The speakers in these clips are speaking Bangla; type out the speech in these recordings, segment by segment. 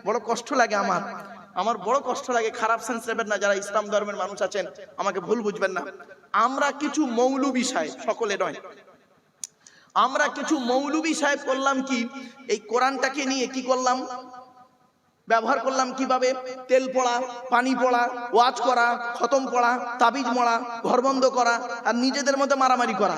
বড় কষ্ট লাগে আমার বড় কষ্ট লাগে। খারাপ সেন্স নেবেন না, যারা ইসলাম ধর্মের মানুষ আছেন আমাকে ভুল বুঝবেন না। আমরা কিছু মৌলবী সাহেব, সকলে নয়, আমরা কিছু মৌলবী সাহেব করলাম কি, এই কোরআনটাকে নিয়ে কি করলাম, ব্যবহার করলাম কিভাবে, তেল পড়া, পানি পড়া, ওয়াজ করা, খতম পড়া, তাবিজ মরা, ঘর বন্ধ করা, আর নিজেদের মধ্যে মারামারি করা।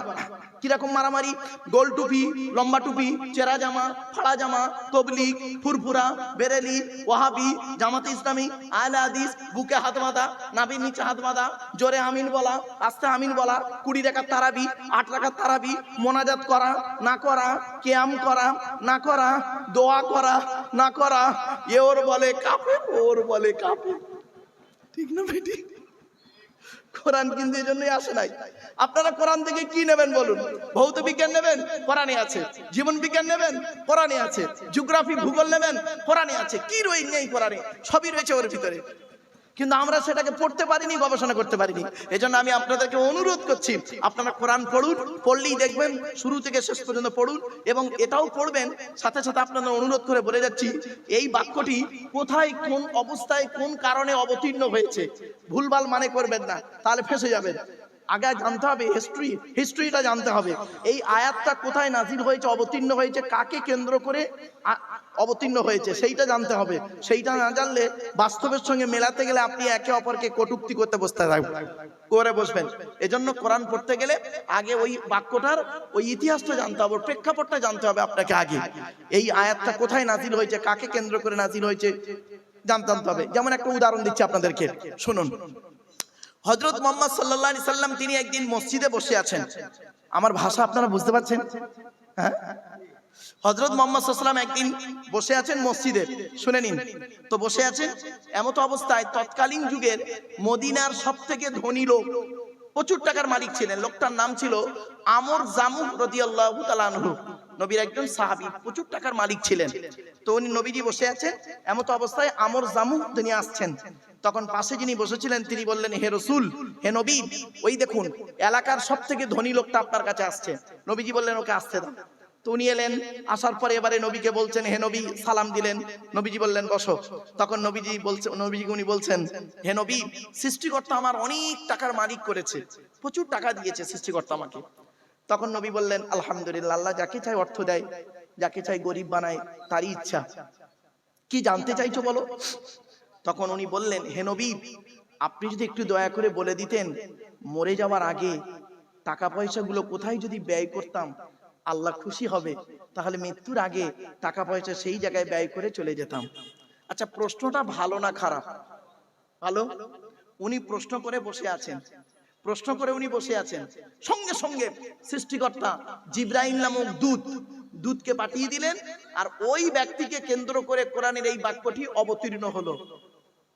কিরকম মারামারি? গোল টুপি, লম্বা টুপি, চেরা জামা, ফাড়া জামা, তবলিগ, ফুরফুরা, বেরেলি, ওয়াহাবি, জামাতে ইসলামী, আহলে হাদিস, বুকে হাত বাঁধা, নাভির নিচে হাত বাঁধা, জোরে আমিন বলা, আস্তে আমিন বলা, 20 রাকাত তারাবি, 8 রাকাত তারাবি, মোনাজাত করা না করা, কিয়াম করা না করা, দোয়া করা না করা, এ ওর বলে কাফের, ওর বলে কাফের। ঠিক না বেটি? কোরআন কিন্তু এই জন্যই আসে নাই। আপনারা কোরআন থেকে কি নেবেন বলুন? ভৌত বিজ্ঞান নেবেন, কোরআনে আছে। জীবন বিজ্ঞান নেবেন, কোরআনে আছে। জিওগ্রাফি, ভূগোল নেবেন, কোরআনে আছে। কি নেই কোরআনে? সবই রয়েছে ওর ভিতরে, কিন্তু আমরা সেটাকে পড়তে পারিনি, গবেষণা করতে পারিনি। এজন্য আমি আপনাদেরকে অনুরোধ করছি, আপনারা কোরআন পড়ুন, পড়লেই দেখবেন শুরু থেকে শেষ পর্যন্ত পড়ুন, এবং এটাও পড়বেন সাথে সাথে আপনাদের অনুরোধ করে বলে যাচ্ছি, এই বাক্যটি কোথায়, কোন অবস্থায়, কোন কারণে অবতীর্ণ হয়েছে ভুলভাল মানে করবেন না, তাহলে ফেঁসে যাবেন। আগে জানতে হবে হিস্ট্রিটা জানতে হবে। এই আয়াতটা কোথায় নাজিল হয়েছে, অবতীর্ণ হয়েছে, কাকে কেন্দ্র করে অবতীর্ণ হয়েছে, সেইটা জানতে হবে। সেইটা না জানলে বাস্তবের সঙ্গে মেলাতে গেলে আপনি একে অপরকে কটূক্তি করতে করে বসবেন। এজন্য কোরআন পড়তে গেলে আগে ওই বাক্যটার ওই ইতিহাসটা জানতে হবে, প্রেক্ষাপটটা জানতে হবে আপনাকে আগে। এই আয়াতটা কোথায় নাজিল হয়েছে, কাকে কেন্দ্র করে নাজিল হয়েছে জানতে হবে। যেমন একটা উদাহরণ দিচ্ছি আপনাদেরকে, শুনুন। হযরত মুহাম্মদ সাল্লাল্লাহু আলাইহি সাল্লাম তিনি একদিন মসজিদে বসে আছেন। আমার ভাষা আপনারা বুঝতে পারছেন? হ্যাঁ, হযরত মুহাম্মদ সাল্লাল্লাহু আলাইহি সাল্লাম একদিন বসে আছেন মসজিদে, শুনে নিন। তো বসে আছেন, এমত অবস্থায় তৎকালীন যুগের মদিনার সবথেকে ধনী লোক, প্রচুর টাকার মালিক ছিলেন, লোকটার নাম ছিল আমর জামুহ রাদিয়াল্লাহু তাআলা আনহু। নবীর একজন সাহাবী, প্রচুর টাকার মালিক ছিলেন। তো উনি নবীজি বসে আছেন, এমত অবস্থায় আমর জামুহ তিনি আসছেন। তখন পাশে যিনি বসেছিলেন তিনি বললেন, হে রাসূল, হে নবী, ওই দেখুন এলাকার সবথেকে ধনী লোকটা আপনার কাছে আসছে। নবীজি বললেন, ওকে আসতে দাও। তো উনি এলেন, আসার পরে এবারে নবীকে বলছেন, হে নবী, সালাম দিলেন। নবীজি বললেন, বসো। তখন নবীজিকে উনি বলছেন, হে নবী, সৃষ্টিকর্তা আমার অনেক টাকার মালিক করেছে, প্রচুর টাকা দিয়েছে সৃষ্টিকর্তা আমাকে। তখন নবী বললেন, আলহামদুলিল্লাহ, আল্লাহ যাকে চাই অর্থ দেয়, যাকে চাই গরিব বানায়, তারই ইচ্ছা। কি জানতে চাইছো বলো? তখন উনি বললেন, হে নবী, আপনি যদি একটু দয়া করে বলে দিতেন, মরে যাওয়ার আগে টাকা পয়সাগুলো কোথায় যদি ব্যয় করতাম আল্লাহ খুশি হবে, তাহলে মৃত্যুর আগে টাকা পয়সা সেই জায়গায় ব্যয় করে চলে যেতাম। আচ্ছা, প্রশ্নটা ভালো না খারাপ? ভালো। উনি প্রশ্ন করে বসে আছেন, সঙ্গে সঙ্গে সৃষ্টিকর্তা জিবরাইল নামক দূতকে পাঠিয়ে দিলেন, আর ওই ব্যক্তিকে কেন্দ্র করে কোরআনের এই বাক্যটি অবতীর্ণ হলো,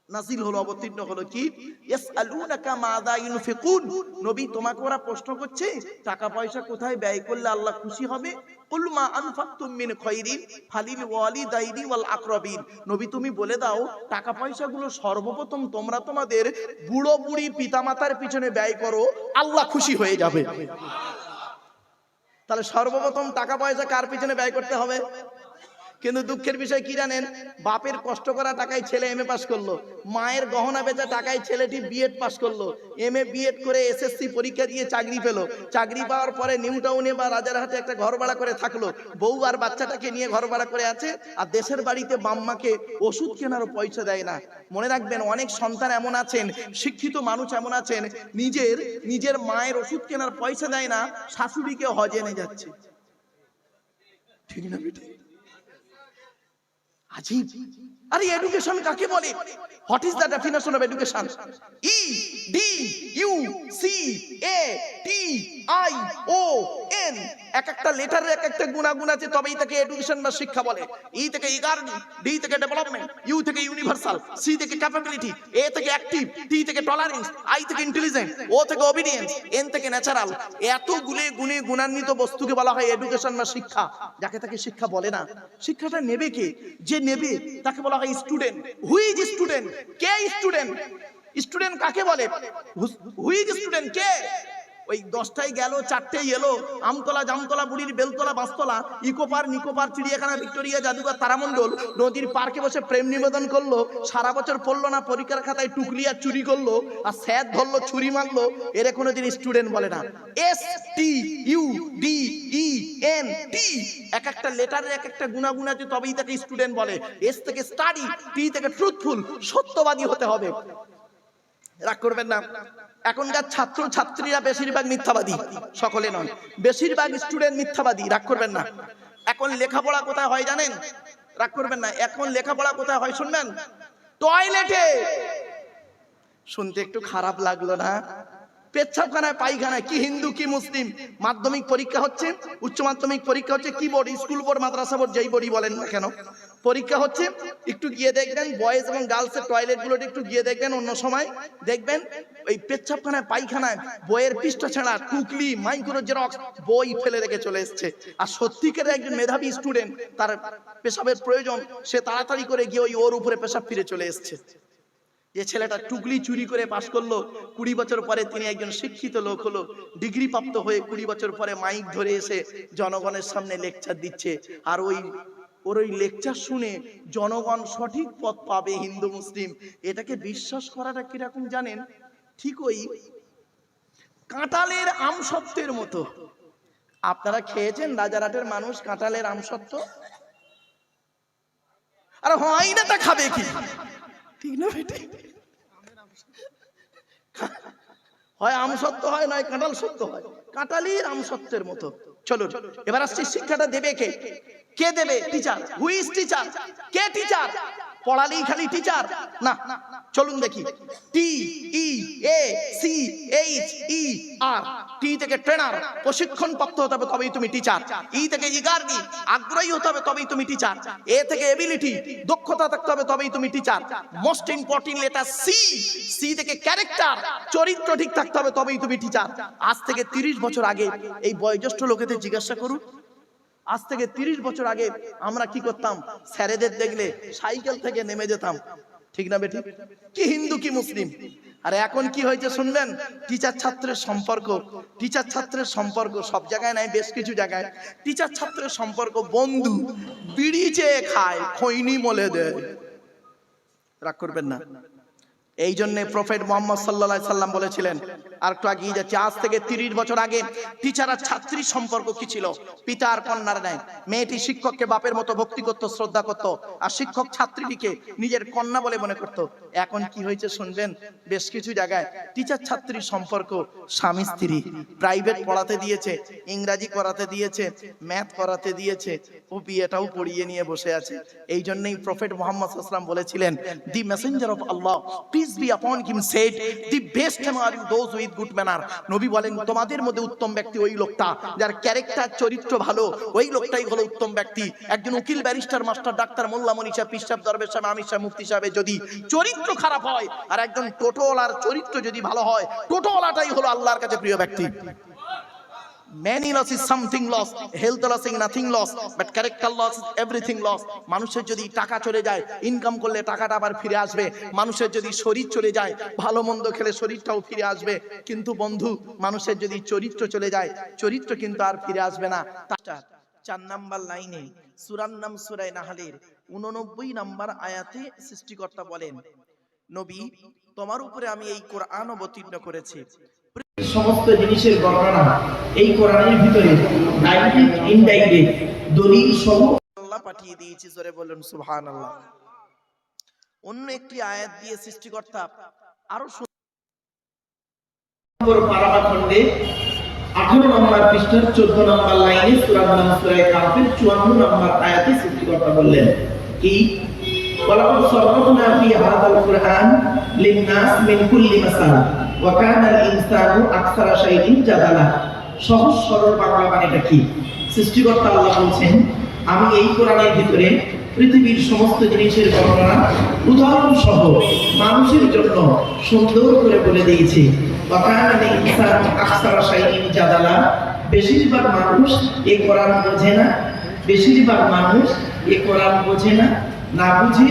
নাজিল হলো, অবতীর্ণ হলো। কি? ইয়াসআলুনাকা মাযা ইউনফিকুন, নবী তোমাকে ওরা প্রশ্ন করছে টাকা পয়সা কোথায় ব্যয় করলে আল্লাহ খুশি হবে। কুল মা আনফাকতুম মিন খায়রিন ফালিল ওয়ালিদাইনি ওয়াল আকরাবিন, নবী তুমি বলে দাও টাকা পয়সাগুলো সর্বপ্রথম তোমরা তোমাদের বুড়ো বুড়ি পিতামাতার পিছনে ব্যয় করো, আল্লাহ খুশি হয়ে যাবে। তাহলে সর্বপ্রথম টাকা পয়সা কার পিছনে ব্যয় করতে হবে? কিন্তু দুঃখের বিষয় কি জানেন? বাপের কষ্ট করা টাকায় ছেলে এমএ পাস করলো, মায়ের গহনা বেচা টাকায় ছেলেটি বিএড পাস করলো, এমএ বিএড করে এসএসসি পরীক্ষা দিয়ে চাকরি পেলো, চাকরি পাওয়ার পরে নিউ টাউনে বা রাজারহাটে একটা ঘর ভাড়া করে থাকলো, বউ আর বাচ্চাটাকে নিয়ে ঘর ভাড়া করে আছে, আর দেশের বাড়িতে বাম্মাকে ওষুধ কেনারও পয়সা দেয় না। মনে রাখবেন, অনেক সন্তান এমন আছেন, শিক্ষিত মানুষ এমন আছেন, নিজের মায়ের ওষুধ কেনার পয়সা দেয় না, শাশুড়িকে হজে নিয়ে যাচ্ছে। ঠিক না বেটি? আজীব। আরে এডুকেশন কাকে বলে? What is the definition of education? E D U C A T I O N, এক একটা লেটারের এক একটা গুণাগুণ আছে, তবেই তাকে এডুকেশন বা শিক্ষা বলে। ই থেকে ইগার্ডি, ডি থেকে ডেভেলপমেন্ট, ইউ থেকে ইউনিভার্সাল, সি থেকে ক্যাপাবিলিটি, এ থেকে অ্যাক্টিভ, টি থেকে টলারেন্স, আই থেকে ইন্টেলিজেন্ট, ও থেকে ওবিডিয়েন্স, এন থেকে ন্যাচারাল। এত গুণে গুণান্বিত বস্তুকে বলা হয় এডুকেশন বা শিক্ষা। যাকে তাকে শিক্ষা বলে না। শিক্ষাটা নেবে কে? যে নেবে তাকে বলা হয় স্টুডেন্ট। Who is student? কে স্টুডেন্ট? স্টুডেন্ট কাকে বলে? Who is student? কে? ওই 10টায় গেল, 4টেই এলো, আমতলা জামতলা বুড়ির বেলতলা বাসতলা, ইকোপার নিকোপার চিড়িয়াখানা ভিক্টোরিয়া জাদুঘর তারামণ্ডল নদীর পার্কে বসে প্রেম নিবেদন করলো, সারা বছর পড়লো না, পরীক্ষার খাতায় টুকলি আর চুরি করলো, আর স্যার ধরলো ছুরি মারলো, এর কোনোদিন স্টুডেন্ট বলে না। STUDENT, এক একটা লেটারের এক একটা গুণাগুণ আছে, তবেই তাকে স্টুডেন্ট বলে। এস থেকে স্টাডি, টি থেকে ট্রুথফুল, সত্যবাদী হতে হবে। রাগ করবেন না, এখনকার ছাত্র ছাত্রীরা বেশিরভাগ মিথ্যাবাদী, সকলে নয়, বেশিরভাগ স্টুডেন্ট মিথ্যাবাদী। রাগ করবেন না, এখন লেখাপড়া কোথায় হয় জানেন? রাগ করবেন না, এখন লেখাপড়া কোথায় হয় শুনবেন? টয়লেটে। শুনতে একটু খারাপ লাগলো না? পেচ্ছাপখানায়, পায়খানায়। কি হিন্দু কি মুসলিম? মাধ্যমিক পরীক্ষা হচ্ছে, উচ্চ মাধ্যমিক পরীক্ষা হচ্ছে, কি বোর্ড, স্কুল বোর্ড, মাদ্রাসা বোর্ড, যেই বোর্ডই বলেন না কেন, পরীক্ষা হচ্ছে, একটু গিয়ে দেখবেন বয়েজ এবং গার্লসের টয়লেট গুলো একটু গিয়ে দেখবেন, অন্য সময় দেখবেন ওই পেচ্ছাপখানায় পায়খানায় বইয়ের পৃষ্ঠা ছেঁড়া, টুকলি, মাইক্রো জেরক্স, বই ফেলে রেখে চলে এসছে। আর সত্যিকারে একজন মেধাবী স্টুডেন্ট, তার পেশাবের প্রয়োজন, সে তাড়াতাড়ি করে গিয়ে ওর উপরে পেশাব ফিরে চলে এসছে। যে ছেলেটা টুকলি চুরি করে পাশ করলো, 20 বছর পরে তিনি একজন শিক্ষিত লোক হলো, ডিগ্রি প্রাপ্ত হয়ে 20 বছর পরে মাইক ধরে এসে জনগণের সামনে লেকচার দিচ্ছে। আর ওই লেকচার শুনে জনগণ সঠিক পথ পাবে, হিন্দু মুসলিম, এটাকে বিশ্বাস করাটা কিরকম জানেন? ঠিক ওই কাঁঠালের আমসত্ত্বের মতো। আপনারা খেয়েছেন রাজারহাটের মানুষ কাঁঠালের আমসত্ত্ব? আর হয় না, তা খাবে কি? ঠিক না বেটে? হয় আমসত্ত্ব হয়, নয় কাঁঠাল সত্য হয়। কাঁঠালের আমসত্ত্বের মতো। চলো এবার আসছি, শিক্ষাটা দেবে কে? কে দেবে? টিচার। Who is teacher? কে টিচার? পড়ালেই খালি টিচার না, চলুন দেখি। TEACHER, টি থেকে ট্রেনার, প্রশিক্ষণ প্রাপ্ত হতে হবে তবেই তুমি টিচার। ই থেকে ইগারজি, আগ্রহী হতে হবে তবেই তুমি টিচার। এ থেকে এবিলিটি, দক্ষতা থাকতে হবে তবেই তুমি teacher. Most important letter C, C থেকে ক্যারেক্টার, চরিত্র ঠিক থাকতে হবে তবেই তুমি টিচার। আজ থেকে 30 বছর আগে এই বয়োজ্যেষ্ঠ লোকেদের জিজ্ঞাসা করুন, আজ থেকে 30 বছর আগে আমরা কি করতাম? স্যারেদের দেখলে সাইকেল থেকে নেমে যেতাম, ঠিক না বেটি? কি হিন্দু কি মুসলিম? আর এখন কি হয়েছে শুনবেন? টিচার ছাত্রের সম্পর্ক, টিচার ছাত্রের সম্পর্ক সব জায়গায় নাই, বেশ কিছু জায়গায় টিচার ছাত্রের সম্পর্ক বন্ধু, বিড়ি চেয়ে খায়, খৈনি মলে দেয়। রাগ করবেন না। এই জন্য প্রফেট মুহাম্মদ সাল্লাল্লাহু আলাইহি সাল্লাম বলেছিলেন, আর একটু আগিয়ে যাচ্ছে, আজ থেকে 30 বছর আগে টিচার আর ছাত্রীর সম্পর্ক কি ছিল? পিতা আর কন্যার ন্যায়। মেয়েটি শিক্ষককে বাপের মতো ভক্তি করত, শ্রদ্ধা করত, আর শিক্ষক ছাত্রীটিকে নিজের কন্যা বলে মনে করত। এখন কি হয়েছে শুনবেন? বেশ কিছু জায়গায় টিচার ছাত্রীর সম্পর্ক স্বামী স্ত্রী, প্রাইভেট পড়াতে দিয়েছে, ইংরাজি করাতে দিয়েছে, ম্যাথ করাতে দিয়েছে, ও বিয়েটাও পড়িয়ে নিয়ে বসে আছে। এই জন্যই প্রফেট মুহাম্মদ সাল্লাল্লাহু আলাইহি ওয়াসাল্লাম বলেছিলেন, দি Messenger of Allah peace be upon him said, the best among you those with good manner. নবী বলেন, তোমাদের মধ্যে উত্তম ব্যক্তি ওই লোকটা যার ক্যারেক্টার, চরিত্র ভালো, ওই লোকটাই হলো উত্তম ব্যক্তি। একজন উকিল, ব্যারিস্টার, মাস্টার, ডাক্তার, মোল্লা, মনীষা, পীর সাহেব, দরবেশ সাহেব, আমির সাহেব, মুফতি সাহেব যদি চরিত্র খারাপ হয়, আর একজন টোটোওয়ালার চরিত্র যদি ভালো হয়, টোটোওয়ালাটাই হলো আল্লাহর কাছে প্রিয় ব্যক্তি। Many loss is something lost, health loss is nothing lost, but character loss is everything lost. মানুষের যদি টাকা চলে যায়, ইনকাম করলে টাকাটা আবার ফিরে আসবে। মানুষের যদি শরীর চলে যায়, ভালো মন্দ খেলে শরীরটাও ফিরে আসবে। কিন্তু বন্ধু, মানুষের যদি চরিত্র চলে যায়, চরিত্র কিন্তু আর ফিরে আসবে না। 4 নাম্বার লাইনে সূরার নাম সূরা নাহলের 89 নাম্বার আয়াতে সৃষ্টিকর্তা বলেন, নবী, তোমার উপরে আমি এই কোরআন অবতীর্ণ করেছি। সমস্ত জিনিসের বর্ণনা এই কোরআনের ভিতরে ডাইরেক্ট ইনডাইরেক্ট দলিল সহ আল্লাহ পাঠিয়ে দিয়েছে। জোরে বলুন সুবহানাল্লাহ। অন্য একটি আয়াত দিয়ে সৃষ্টিকর্তা আরো সুন্দর পারা খণ্ডে 18 নম্বর পৃষ্ঠার 14 নম্বর লাইনে সূরার নাম সূরা কাফের 54 নম্বর আয়াতে সৃষ্টিকর্তা বললেন কি, ওয়ালাকাদ সাররাফনা ফি হাযাল কুরআন লিন-নাস মিন কুল্লি মাসাল ওয়া কানাল ইনসানু আকসারা শাইইন জাদালা। সহজ সরল বাংলা মানেটা কি? সৃষ্টিকর্তা আল্লাহ বলেন, আমি এই কোরআনের ভিতরে পৃথিবীর সমস্ত জিনিসের বর্ণনা উদাহরণ সহ মানুষের জন্য সুন্দর করে বলে দিয়েছি। ওয়া কানাল ইনসানু আকসারা শাইইন জাদালা। বেশিরভাগ মানুষ এই কোরআন বোঝে না, বেশিরভাগ মানুষ এই কোরআন বোঝে না, না বুঝে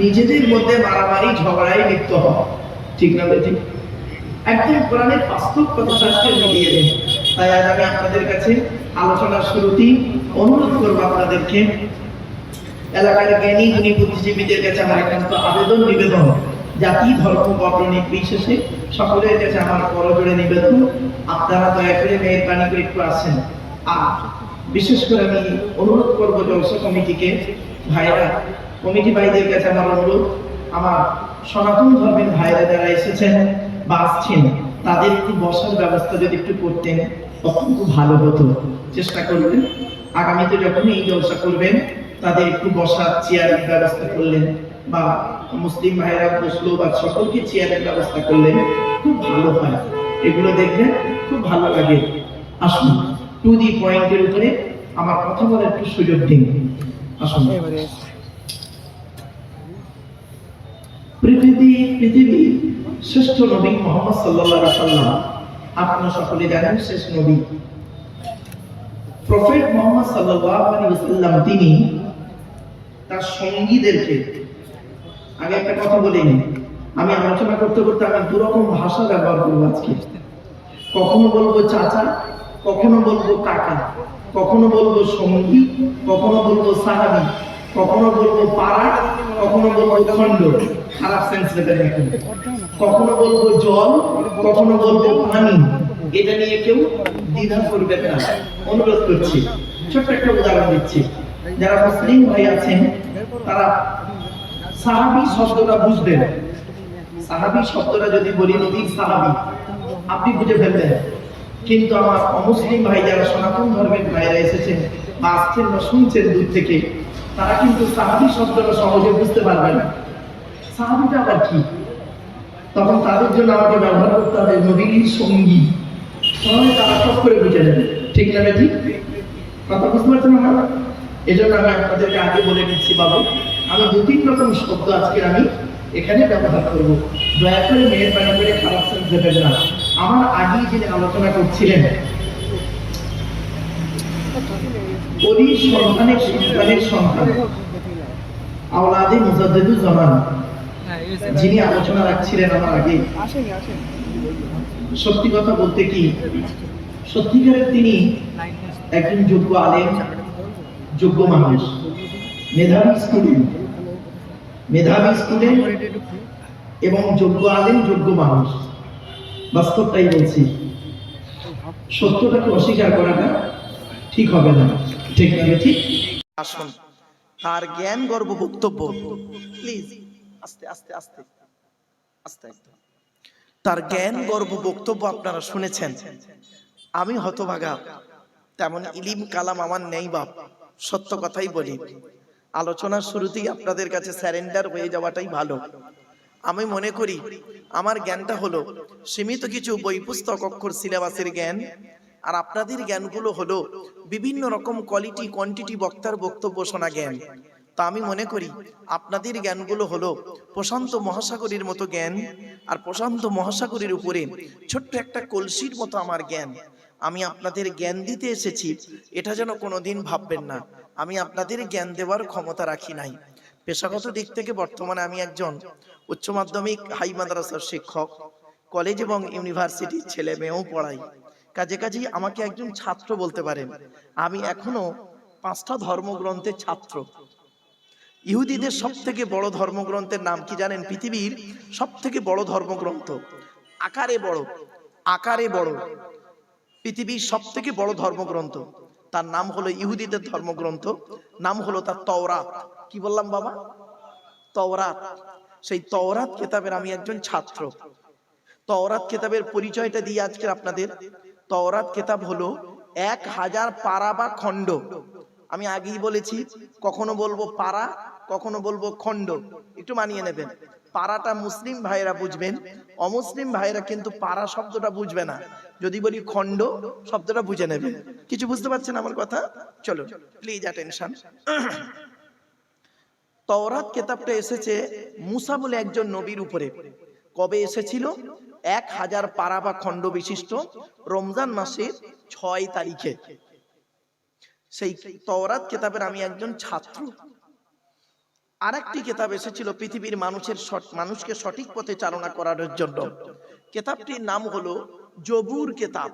নিজেদের মধ্যে মারামারি ঝগড়ায় লিপ্ত হয়, ঠিক না? ঠিক একদম কোরআনের বাস্তব কথা আজকে মিলিয়ে দেন। তাই আজ আমি আপনাদের কাছে আলোচনার শুরুতেই অনুরোধ করবো আপনাদেরকে, এলাকার জ্ঞানী গুণী বুদ্ধিজীবীদের কাছে আমার একান্ত আবেদন নিবেদন, জাতি ধর্ম বর্ণ নির্বিশেষে সকলের কাছে আমার করজোড়ে নিবেদন, আপনারা দয়া করে মেহেরবানি করে একটু আসেন। আর বিশেষ করে আমি অনুরোধ করবো জলসা কমিটিকে, ভাইরা কমিটি ভাইদের কাছে আমার অনুরোধ, আমার সনাতন ধর্মের ভাইরা যারা এসেছেন বা আসছেন তাদের একটু বসার ব্যবস্থা যদি একটু করতেন অত্যন্ত ভালো হতো। চেষ্টা করবেন আগামীতে যখন এই জলসা করবেন তাদের একটু বসার চেয়ারের ব্যবস্থা করলেন, বা মুসলিম ভাইরা বসলো বা সকলকে চেয়ারের ব্যবস্থা করলেন, খুব ভালো হয়। এগুলো দেখবেন খুব ভালো লাগে। আসুন টু দি পয়েন্টের উপরে আমার কথা বলার একটু সুযোগ দিন। আসুন। পৃথিবী শ্রেষ্ঠ নবী মুহাম্মদ সাল্লাল্লাহু আলাইহি ওয়াসাল্লাম, আপনারা সকলে জানেন শেষ নবী প্রফেট মুহাম্মদ সাল্লাল্লাহু আলাইহি ওয়াসাল্লাম তিনি তার সঙ্গীদেরকে, আগে একটা কথা বলে নিই, আমি আলোচনা করতে করতে আমি দুরকম ভাষা ব্যবহার করবো আজকে। কখনো বলবো চাচা, কখনো বলবো কাকা, কখনো বলবো সঙ্গী, কখনো বলবো সাহাবী, কখনো বলবো পাড়া, কখনো বলবো খন্ড, খারাপ সেন্স নেবেন না। কখনো বলবো জল, কখনো বলবো পানি, এটা নিয়ে কেউ দ্বিধা করবেন না, অনুরোধ করছি। ছোট্ট একটা উদাহরণ দিচ্ছি, যারা মুসলিম ভাই আছেন তারা সাহাবী শব্দটা বুঝবেন। সাহাবী শব্দটা যদি বলি নবীর সাহাবী, আপনি বুঝে ফেলবেন। কিন্তু আমার অমুসলিম ভাই যারা সনাতন ধর্মের ভাইরা এসেছেন বা আসছেন বা শুনছেন দূর থেকে, তারা কিন্তু সাহাবী শব্দটা সহজে বুঝতে পারবে না। সাহাবীটা আবার কি? তখন তাদের জন্য আমাকে ব্যবহার করতে হবে নবীর সঙ্গী, তাহলে তারা সব করে বুঝে নেবে। ঠিক না ঠিক? কথা বুঝতে পারছেন আমার? এই জন্য আমি আপনাদেরকে আগে বলে নিচ্ছি বাবু, আমি 2-3 রকম শব্দ আজকে আমি এখানে ব্যবহার করব। দয়া করে মেহেরবানি করে খারাপ সেন্স দেবেন না। আমার আগেই যিনি আলোচনা করছিলেন, ওরই সন্তানের সন্তান আওলাদে মুজাদ্দিদুল জামান, যিনি আলোচনা রাখছিলেন আমার আগে, সত্যি কথা বলতে কি, সত্যিকারের তিনি একজন যোগ্য আলেম, যোগ্য মানুষ, মেধাবী স্টুডেন্ট এবং যোগ্য আলেম, যোগ্য মানুষ। বাস্তবটাই বলছি, সত্যটাকে অস্বীকার করাটা ঠিক হবে না। ঠিক না ঠিক? আসুন, তার জ্ঞান গর্ব বক্তব্য, প্লিজ আস্তে আস্তে আস্তে আস্তে, তার জ্ঞান গর্ব বক্তব্য আপনারা শুনেছেন। আমি হতভাগা, তেমন ইলিম কালাম আমার নেই বাপ, সত্য কথাই বলি। আলোচনার শুরুতেই আপনাদের কাছে স্যারেন্ডার হয়ে যাওয়াটাই ভালো। আমি মনে করি আমার জ্ঞানটা হলো সীমিত কিছু বই পুস্তক অক্ষর সিলেবাসের জ্ঞান, আর আপনাদের জ্ঞানগুলো হলো বিভিন্ন রকম কোয়ালিটি কোয়ান্টিটি বক্তার বক্তব্য শোনা জ্ঞান। তা আমি মনে করি আপনাদের জ্ঞানগুলো হলো প্রশান্ত মহাসাগরের মতো জ্ঞান, আর প্রশান্ত মহাসাগরের উপরে ছোট্ট একটা কলসির মতো আমার জ্ঞান। আমি আপনাদের জ্ঞান দিতে এসেছি, এটা যেন কোনোদিন ভাববেন না আমি আপনাদের জ্ঞান দেওয়ার ক্ষমতা রাখি নাই। পেশাগত দিক থেকে বর্তমানে আমি একজন উচ্চ মাধ্যমিক হাই মাদ্রাসার শিক্ষক, কলেজ এবং ইউনিভার্সিটির ছেলে মেয়েও পড়াই। কাজেই আমাকে একজন ছাত্র বলতে পারেন। আমি এখনো 5টা ধর্মগ্রন্থের ছাত্র। ইহুদিদের সব থেকে বড় ধর্মগ্রন্থের নাম কি জানেন? পৃথিবীর সব থেকে বড় ধর্মগ্রন্থ, আকারে বড়, পৃথিবীর সব থেকে বড় ধর্মগ্রন্থ, তার নাম হলো ইহুদিদের ধর্মগ্রন্থ, নাম হলো তার তওরাত। কি বললাম বাবা? তওরাত। সেই তওরাত কিতাবের আমি একজন ছাত্র। তওরাত কিতাবের পরিচয়টা দিয়ে আজকে আপনাদের, তওরাত কিতাব হলো 1000 পারা বা খণ্ড। আমি আগেই বলেছি, কখনো বলবো পারা, কখনো বলবো খণ্ড, একটু মানিয়ে নেবেন। পারাটা মুসলিম ভাইরা বুঝবেন, অমুসলিম ভাইরা কিন্তু পারা শব্দটা বুঝবে না। যদি বলি খণ্ড শব্দটা বুঝে নেবে। কিছু বুঝতে পারছেন আমার কথা? চলো প্লিজ অ্যাটেনশন। তওরাত কিতাবটা এসেছে মুসা বলে একজন নবীর উপরে। কবে এসেছিল? 1000 পারা বা খণ্ড বিশিষ্ট রমজান মাসের 6 তারিখে। সেই তওরাত কিতাবের আমি একজন ছাত্র। আরেকটি কিতাব এসেছিল পৃথিবীর মানুষকে সঠিক পথে চালনা করার জন্য। কেতাবটির নাম হলো জবুর কেতাব।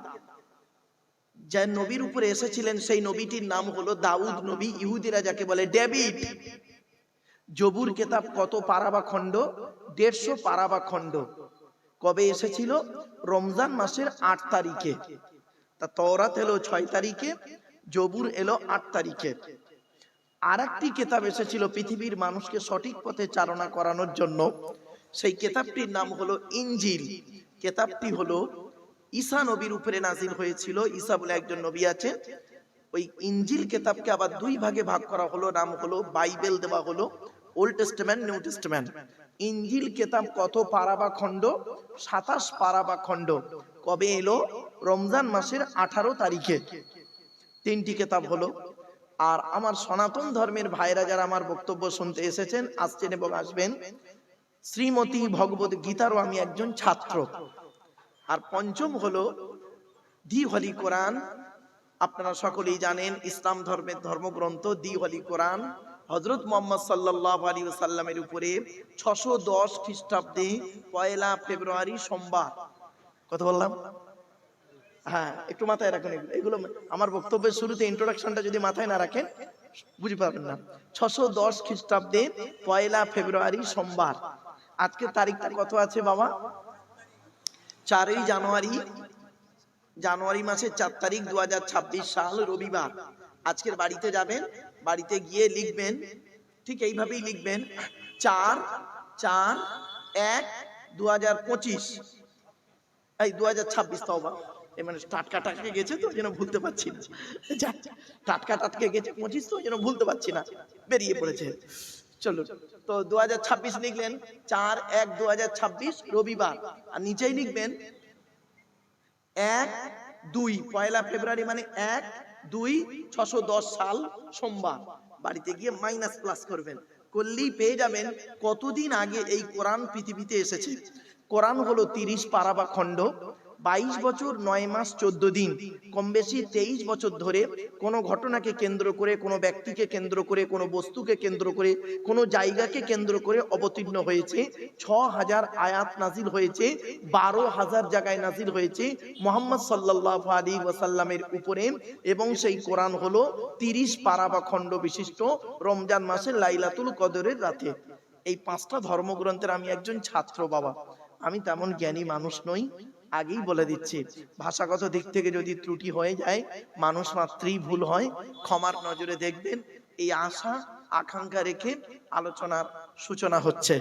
যে নবীর উপরে এসেছিলেন সেই নবীটির নাম হলো দাউদ নবী, ইহুদিরা যাকে বলে ডেভিড। জবুর কেতাব কত পারা বা খণ্ড? 150 পারা বা খণ্ড। কবে এসেছিল? রমজান মাসের 8 তারিখে। তা তওরাত এলো 6 তারিখে, জবুর এলো 8 তারিখে। আর একটি কেতাব এসেছিল পৃথিবীর মানুষকে সঠিক পথে চালনা করানোর জন্য, সেই কেতাবটির নাম হলো ইনজিল। কেতাবটি হলো ঈসা নবীর উপরে নাজিল হয়েছিল। ঈসা বলে একজন নবী আছে। ওই ইনজিল কেতাবকে আবার 2 ভাগে ভাগ করা হলো, নাম হলো বাইবেল দেওয়া হলো, ওল্ড টেস্টামেন্ট, নিউ টেস্টামেন্ট। ইনজিল কেতাব কত পারা বা খণ্ড? 27 পারা বা খণ্ড। কবে এলো? রমজান মাসের 18 তারিখে। 3টি কেতাব হলো। আর আমার সনাতন ধর্মের ভাইরা যারা আমার বক্তব্য শুনতে এসেছেন, আসছেন এবং আসবেন, শ্রীমতী ভগবত গীতারও আমি একজন ছাত্র। আর পঞ্চম হলো দি হলি কোরআন। আপনারা সকলেই জানেন ইসলাম ধর্মের ধর্মগ্রন্থ দি হলি কোরআন হযরত মুহাম্মদ সাল্লাল্লাহু আলাইহি ওয়াসাল্লামের উপরে 610 খ্রিস্টাব্দে 1 ফেব্রুয়ারি সোমবার। কত বললাম? হ্যাঁ, একটু মাথায় রাখুন। এগুলো আমার বক্তব্যের শুরুতে ইন্ট্রোডাকশনটা যদি মাথায় না রাখেন বুঝতে পারবেন না। 610 খ্রিস্টাব্দে 1 ফেব্রুয়ারি সোমবার। আজকে তারিখটা কত আছে বাবা? 4ই জানুয়ারি। জানুয়ারি মাসের 4 তারিখ 2026 সাল, রবিবার। আজকের বাড়িতে যাবেন, বাড়িতে গিয়ে লিখবেন, ঠিক এইভাবেই লিখবেন, 4/4/1/2025। এই 2026 তওবা, মানে টাটকা টাটকে গেছে তো যেন ভুলতে পারছি না। টাটকা টাটকে গেছে 25 তো যেন ভুলতে পারছি না, বেরিয়ে পড়েছে। চলো, তো 2026 লিখলেন, 4/1/2026 রবিবার। আর নিচেই লিখবেন 1/2, 1 ফেব্রুয়ারি মানে 1/2 610 সাল সোমবার। বাড়িতে গিয়ে মাইনাস প্লাস করবেন, করলেই পেয়ে যাবেন কতদিন আগে এই কোরআন পৃথিবীতে এসেছে। কোরআন হলো 30 পারা বা খণ্ড, 22 বছর 9 মাস 14 দিন, কম বেশি 23 বছর ধরে কোনো ঘটনাকে কেন্দ্র করে, কোনো ব্যক্তিকে কেন্দ্র করে, কোনো বস্তুকে কেন্দ্র করে, কোনো জায়গাকে কেন্দ্র করে অবতীর্ণ হয়েছে। 6000 আয়াত নাজিল হয়েছে, 12000 জায়গায় নাজিল হয়েছে মুহাম্মদ সাল্লাল্লাহু আলাইহি ওয়াসাল্লামের উপরে। এবং সেই কোরআন হলো 30 পারা বা খণ্ড বিশিষ্ট, রমজান মাসের লাইলাতুল কদরের রাতে। এই 5টা ধর্মগ্রন্থের আমি একজন ছাত্র বাবা। আমি তেমন জ্ঞানী মানুষ নই, আগেই বলে দিচ্ছি। ভাষাগত দিক থেকে যদি ত্রুটি হয়ে যায়, মানুষ মাত্রই ভুল হয়, ক্ষমার নজরে দেখবেন। এই আশা আকাঙ্ক্ষা রেখে আলোচনার সূচনা হচ্ছে।